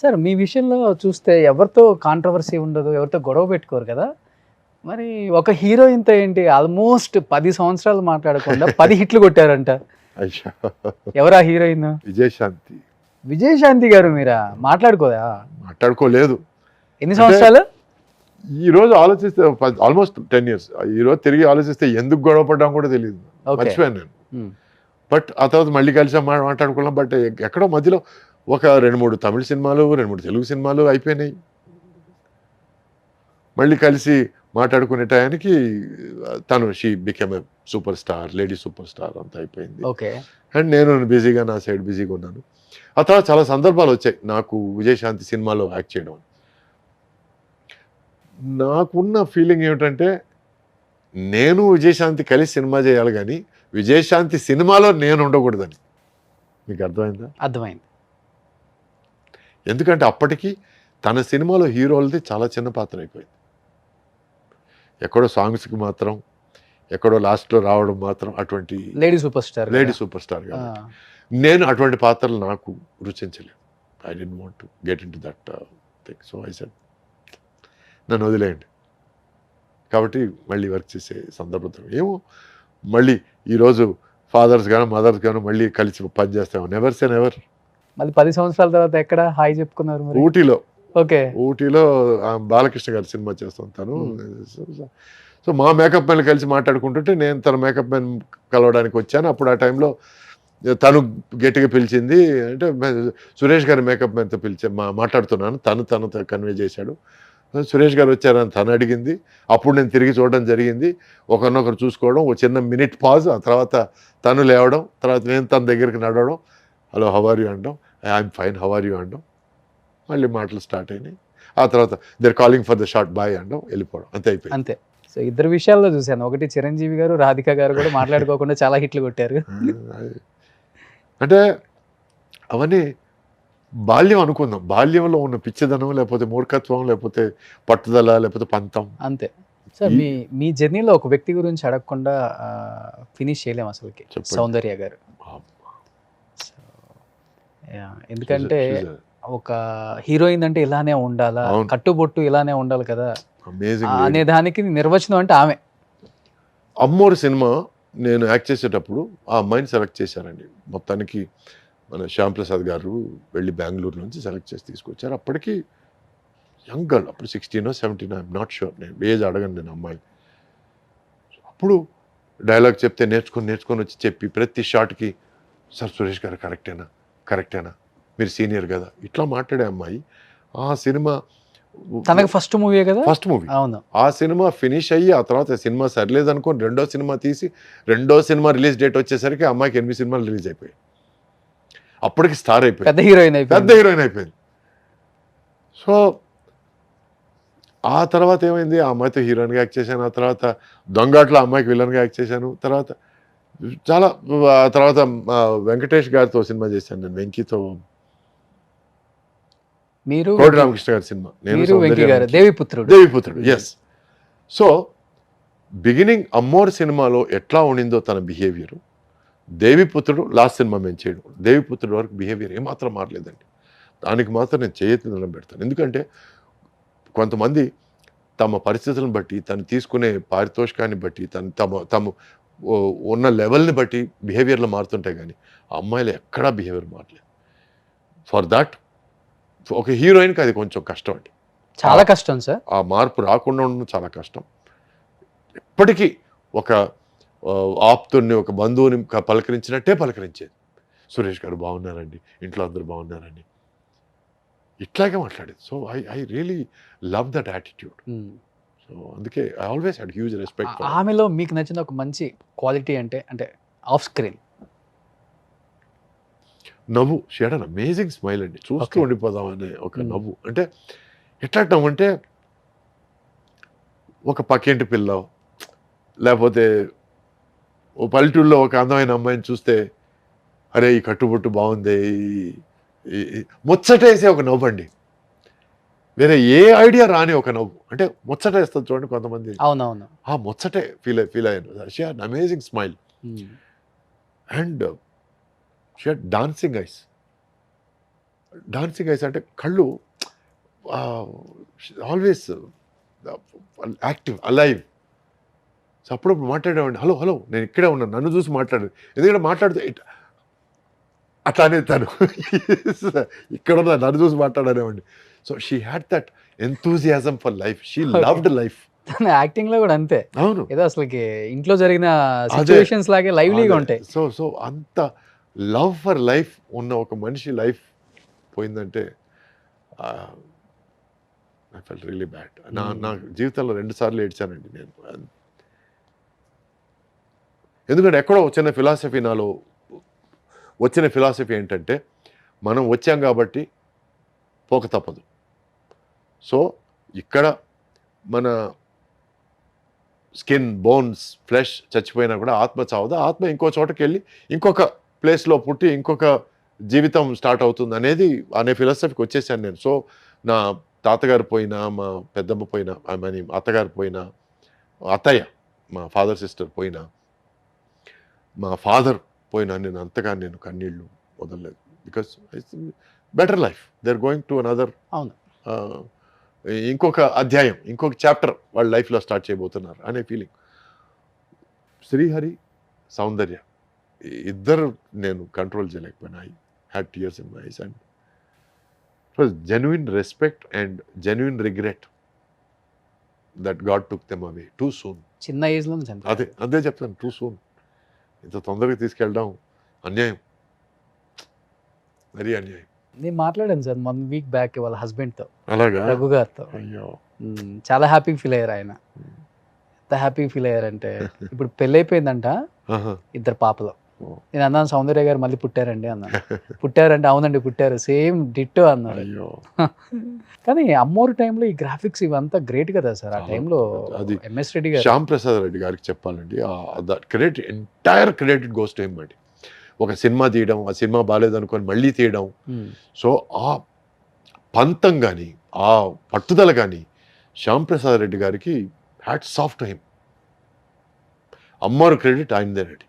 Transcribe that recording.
Sir మీ విషయంలో చూస్తే ఎవరితో కాంట్రవర్సీ ఉండదు, ఎవరితో గొడవ పెట్టుకోరు కదా. మరి ఒక హీరోయిన్‌తో ఏంటి ఆల్మోస్ట్ 10 సంవత్సరాలు మాట్లాడకుండా 10 హిట్లు కొట్టారంట. అయ్యా, ఎవరా హీరోయిన్? విజయశాంతి. విజయశాంతి గారు మీరా? మాట్లాడుకోదా? మాట్లాడుకోలేదు. ఎన్ని సంవత్సరాలు? ఈ రోజు ఆలోచిస్తే ఆల్మోస్ట్ 10 years. ఈ రోజు తిరిగి ఆలోచిస్తే ఎందుకు గొడవ పడ్డాం కూడా తెలియదు, ఓకే. మర్చిపోయాను నేను. ఉమ్. బట్ ఆ తర్వాత మళ్ళీ కలిసి మాట్లాడుకున్నాం. బట్ ఎక్కడో మధ్యలో ఒక 2-3 తమిళ సినిమాలు, 2-3 తెలుగు సినిమాలు అయిపోయినాయి. మళ్ళీ కలిసి మాట్లాడుకునే టయానికి తను she became a super star, lady super star, అంతా అయిపోయింది. ఓకే. అండ్ నేను బిజీగా నా సైడ్ బిజీగా ఉన్నాను. ఆ తర్వాత చాలా సందర్భాలు వచ్చాయి నాకు విజయశాంతి సినిమాలో యాక్ట్ చేయడం. నాకున్న ఫీలింగ్ ఏమిటంటే నేను విజయశాంతి కలిసి సినిమా చేయాలి కానీ విజయశాంతి సినిమాలో నేను ఉండకూడదని. మీకు అర్థమైందా? అర్థమైంది. ఎందుకంటే అప్పటికి తన సినిమాలో హీరోలది చాలా చిన్న పాత్ర అయిపోయింది. ఎక్కడో సాంగ్స్కి మాత్రం, ఎక్కడో లాస్ట్లో రావడం మాత్రం, అటువంటి lady super star. Lady super star గా నేను అటువంటి పాత్రలు నాకు రుచించలేదు. I don't want to get into that thing. So I said నన్ను వదిలేయండి. కాబట్టి మళ్ళీ వర్క్ చేసే సందర్భం ఏమో, మళ్ళీ ఈరోజు ఫాదర్స్ గాను మదర్స్ గాను మళ్ళీ కలిసి పని చేస్తాము. Never say never. మళ్ళీ 10 సంవత్సరాల తర్వాత ఎక్కడ హాయ్ చెప్పుకున్నారు మరి? ఊటీలో. ఓకే. ఊటీలో బాలకృష్ణ గారి సినిమా చేస్తుంటాను. సో మా మేకప్ మ్యాన్ కలిసి మాట్లాడుకుంటుంటే నేను తన మేకప్ మ్యాన్ కలవడానికి వచ్చాను. అప్పుడు ఆ టైంలో తను గట్టిగా పిలిచింది. అంటే సురేష్ గారి మేకప్ మ్యాన్తో మాట్లాడుతున్నాను. తను కన్వే చేశాడు. సురేష్ గారు వచ్చారని తను అడిగింది. అప్పుడు నేను తిరిగి చూడడం జరిగింది. ఒకరినొకరు చూసుకోవడం, ఒక చిన్న మినిట్ పాజ్. ఆ తర్వాత తను లేవడం, తర్వాత నేను తన దగ్గరికి నడవడం, హలో హౌ ఆర్ యూ అనడం, I'm fine how are you అనడం, మళ్ళీ మాటలు స్టార్ట్ అయినాయి. ఆ తర్వాత they're calling for the short bye అనడం, వెళ్ళిపోవడం, అంతే అయిపోయింది. అంతే. సో ఇద్దరు విషయాల్లో చూశాను. ఒకటి చిరంజీవి గారు, రాధిక గారు కూడా మాట్లాడుకోకుండా చాలా హిట్లు కొట్టారు. అంటే అవన్నీ బాల్యం అనుకుందాం. బాల్యంలో ఉన్న పిచ్చిదనం, లేకపోతే మూర్ఖత్వం, లేకపోతే పట్టుదల, లేకపోతే పంతం, అంతే. సార్ మీ జర్నీలో ఒక వ్యక్తి గురించి అడగకుండా ఫినిష్ చేయలేము అసలుకి. సౌందర్య గారు. ఎందుకంటే ఒక హీరోయిన్ అంటే ఇలానే ఉండాలా, కట్టుబొట్టు ఇలానే ఉండాలి కదా అనే దానికి నిర్వచనం అంటే ఆమె. అమ్మోరు సినిమా నేను యాక్ట్ చేసేటప్పుడు ఆ అమ్మాయిని సెలెక్ట్ చేశారండి. మొత్తానికి మన శ్యామ్ ప్రసాద్ గారు వెళ్ళి బెంగళూరు నుంచి సెలెక్ట్ చేసి తీసుకొచ్చారు. అప్పటికి యంగ్ గర్ల్, అప్పుడు 16 or 17, ఐఎమ్ నాట్ షూర్, నేను ఏజ్ అడగను నేను అమ్మాయి. అప్పుడు డైలాగ్ చెప్తే నేర్చుకొని వచ్చి చెప్పి ప్రతి షాట్కి సార్ సురేష్ గారు కరెక్టేనా, మీరు సీనియర్ కదా, ఇట్లా మాట్లాడే అమ్మాయి. ఆ సినిమా తనకు ఫస్ట్ మూవీ కదా, ఫస్ట్ మూవీ. అవును. ఆ సినిమా ఫినిష్ అయ్యి ఆ తర్వాత సినిమా సరిలేదు అనుకోని రెండో సినిమా తీసి, రెండో సినిమా రిలీజ్ డేట్ వచ్చేసరికి అమ్మాయికి 8 సినిమాలు రిలీజ్ అయిపోయాయి. అప్పటికి స్టార్ అయిపోయింది, పెద్ద హీరోయిన్ అయిపోయింది. సో ఆ తర్వాత ఏమైంది, ఆ అమ్మాయితో హీరోయిన్గా యాక్ట్ చేశాను. ఆ తర్వాత దొంగాట్లో అమ్మాయికి విలన్గా యాక్ట్ చేశాను. తర్వాత చాలా, ఆ తర్వాత వెంకటేష్ గారితో సినిమా చేశాను నేను, వెంకీతో, మీరు కోటి రామకృష్ణ గారి సినిమా, నేను Deviputrudu. Yes. So beginning Ammoru సినిమాలో ఎట్లా ఉండిందో తన బిహేవియర్, దేవిపుత్రుడు లాస్ట్ సినిమా మేము చేయడం, దేవిపుత్రుడు వరకు బిహేవియర్ ఏమాత్రం మారలేదండి. దానికి మాత్రం నేను చేయెత్తి పెడతాను. ఎందుకంటే కొంతమంది తమ పరిస్థితులను బట్టి, తను తీసుకునే పారితోషికాన్ని బట్టి, తమ ఉన్న లెవెల్ని బట్టి బిహేవియర్లు మారుతుంటాయి. కానీ ఆ అమ్మాయిలు ఎక్కడా బిహేవియర్ మారలేదు. ఫర్ దాట్ ఒక హీరోయిన్కి అది కొంచెం కష్టం అండి, చాలా కష్టం సార్. ఆ మార్పు రాకుండా ఉండడం చాలా కష్టం. ఎప్పటికీ ఒక ఆప్తుడిని, ఒక బంధువుని పలకరించినట్టే పలకరించేది. సురేష్ గారు బాగున్నారండి, ఇంట్లో అందరూ బాగున్నారండి, ఇట్లాగే మాట్లాడేది. So I really love that attitude. So అందుకే I always had huge respect. ఆమెలో మీకు నచ్చిన ఒక మంచి క్వాలిటీ అంటే ఆఫ్ స్క్రీన్ నవ్వు. She had an amazing smile అండి, చూస్తూ ఉండిపోదామనే ఒక నవ్వు. అంటే ఎట్లా అంటే ఒక పక్కింటి పిల్ల, లేకపోతే ఓ పల్లెటూరులో ఒక అందమైన అమ్మాయిని చూస్తే అరే ఈ కట్టుబొట్టు బాగుంది, ముచ్చటేసే ఒక నవ్వు అండి. వేరే ఏ ఐడియా రాని ఒక నవ్వు. అంటే ముచ్చటేస్తుంది చూడండి కొంతమంది, అవునవును, ఆ ముచ్చటే ఫీల్ అయ్యాను. She had amazing smile and she had dancing ice. Dancing ice అంటే కళ్ళు ఆల్వేస్ యాక్టివ్ అలైవ్. సో అప్పుడప్పుడు మాట్లాడేవాడిని, హలో హలో నేను ఇక్కడే ఉన్నాను, నన్ను చూసి మాట్లాడు, ఎందుకంటే మాట్లాడుతూ అట్లా అనేది తను ఇక్కడ ఉన్నా నన్ను చూసి మాట్లాడనేవాడిని. So she had that enthusiasm for life, she loved life. తన యాక్టింగ్ లో కూడా అంతే, అవును, ఏదో అసలుకి ఇంట్లో జరిగిన సిచ్యువేషన్స్ లాగే లైవ్లీగా ఉంటాయి. సో అంత లవ్ ఫర్ లైఫ్ ఉన్న ఒక మనిషి లైఫ్ పోయిందంటే ఐ ఫెల్ట్ రియలీ బ్యాడ్. నా జీవితంలో 2 సార్లు ఏడ్చానండి నేను. ఎందుకంటే ఎక్కడో చిన్న ఫిలాసఫీ నాలో వచ్చిన ఫిలాసఫీ ఏంటంటే, మనం వచ్చాం కాబట్టి పోక తప్పదు. సో ఇక్కడ మన స్కిన్, బోన్స్, ఫ్లెష్ చచ్చిపోయినా కూడా ఆత్మ చావదు. ఆత్మ ఇంకో చోటకి వెళ్ళి ఇంకొక ప్లేస్లో పుట్టి ఇంకొక జీవితం స్టార్ట్ అవుతుంది అనే ఫిలాసఫీకి వచ్చేసాను నేను. సో నా తాతగారు పోయినా, మా పెద్దమ్మ పోయినా, ఐ మీన్ అత్తగారు పోయినా, అత్తయ్య మా ఫాదర్ సిస్టర్ పోయినా, మా ఫాదర్ పోయినా నేను అంతగా నేను కన్నీళ్ళు వదలలేదు. Because better life, they are going to another, అవును, ఇంకొక అధ్యాయం, ఇంకొక చాప్టర్ వాళ్ళ లైఫ్లో స్టార్ట్ చేయబోతున్నారు అనే ఫీలింగ్. శ్రీహరి, సౌందర్య ఇద్దరు నేను కంట్రోల్ చేయలేకపోయినా. I had tears in my eyes and it was genuine respect and genuine regret that God took them away too soon. చిన్న ఏజ్ లో అదే చెప్తాను, టూ సూన్. ఇంత తొందరగా తీసుకెళ్ళడం అన్యాయం, మరీ అన్యాయం. నేను మాట్లాడాను సార్ 1 వీక్ బ్యాక్ వాళ్ళ హస్బెండ్ తో, అలాగా, రఘు గారితో. అయ్యో, చాలా హ్యాపీ ఫీల్ అయ్యారు ఆయన. ఎంత హ్యాపీ ఫీల్ అయ్యారంటే, ఇప్పుడు పెళ్ళి అయిపోయిందంట 2 పాపలు. నేను అన్నాను సౌందర్య గారు మళ్ళీ పుట్టారండి అన్నాను. పుట్టారంటే అవునండి పుట్టారు, సేమ్ డిట్టో అన్నారు. అయ్యో. కానీ అమ్మోరు టైంలో ఈ గ్రాఫిక్స్ ఇవంతా గ్రేట్ కదా సార్. ఆ టైంలో అది ఎంఎస్ రెడ్డి గారు, శ్యామ్ ప్రసాద్ రెడ్డి గారికి చెప్పాలండి, credit entire credit goes to him అండి. ఒక సినిమా తీయడం, ఆ సినిమా బాగాలేదనుకొని మళ్ళీ తీయడం, సో ఆ పంతం కానీ ఆ పట్టుదల కానీ శ్యామ్ ప్రసాద్ రెడ్డి గారికి hats off to him. Ammoru credit ఆయనదేనండి.